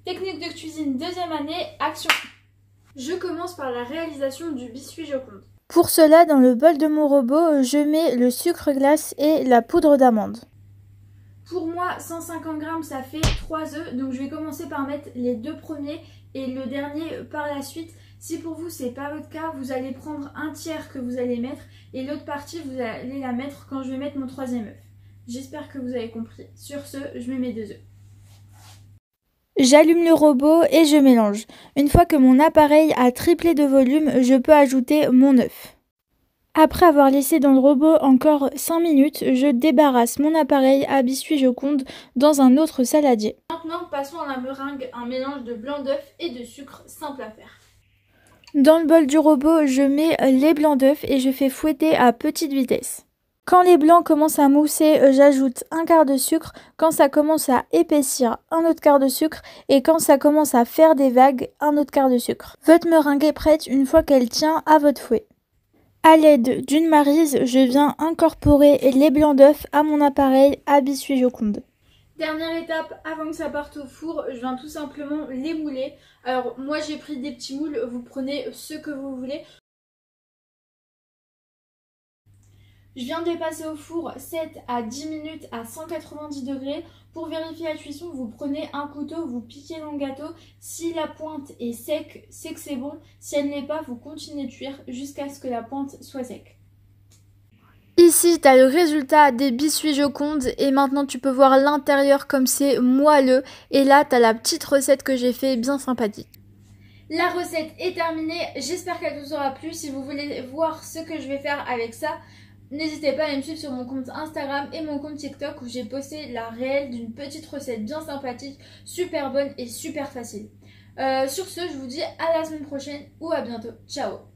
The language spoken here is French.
Technique de cuisine deuxième année, action. Je commence par la réalisation du biscuit Joconde. Pour cela, dans le bol de mon robot, je mets le sucre glace et la poudre d'amande. Pour moi, 150 g, ça fait 3 œufs. Donc je vais commencer par mettre les 2 premiers et le dernier par la suite. Si pour vous, c'est pas votre cas, vous allez prendre un tiers que vous allez mettre et l'autre partie, vous allez la mettre quand je vais mettre mon 3e œuf. J'espère que vous avez compris. Sur ce, je mets mes 2 œufs. J'allume le robot et je mélange. Une fois que mon appareil a triplé de volume, je peux ajouter mon œuf. Après avoir laissé dans le robot encore 5 minutes, je débarrasse mon appareil à biscuit Joconde dans un autre saladier. Maintenant, passons à la meringue, un mélange de blanc d'œuf et de sucre simple à faire. Dans le bol du robot, je mets les blancs d'œuf et je fais fouetter à petite vitesse. Quand les blancs commencent à mousser, j'ajoute un quart de sucre. Quand ça commence à épaissir, un autre quart de sucre. Et quand ça commence à faire des vagues, un autre quart de sucre. Votre meringue est prête une fois qu'elle tient à votre fouet. À l'aide d'une maryse, je viens incorporer les blancs d'œuf à mon appareil à biscuit Joconde. Dernière étape, avant que ça parte au four, je viens tout simplement les mouler. Alors moi j'ai pris des petits moules, vous prenez ceux que vous voulez. Je viens de les passer au four 7 à 10 minutes à 190 degrés. Pour vérifier la cuisson, vous prenez un couteau, vous piquez dans le gâteau. Si la pointe est sec, c'est que c'est bon. Si elle ne l'est pas, vous continuez de cuire jusqu'à ce que la pointe soit sec. Ici, tu as le résultat des biscuits Joconde et maintenant tu peux voir l'intérieur comme c'est moelleux. Et là, tu as la petite recette que j'ai fait bien sympathique. La recette est terminée, j'espère qu'elle vous aura plu. Si vous voulez voir ce que je vais faire avec ça, n'hésitez pas à me suivre sur mon compte Instagram et mon compte TikTok où j'ai posté la réelle d'une petite recette bien sympathique, super bonne et super facile. Sur ce, je vous dis à la semaine prochaine ou à bientôt. Ciao!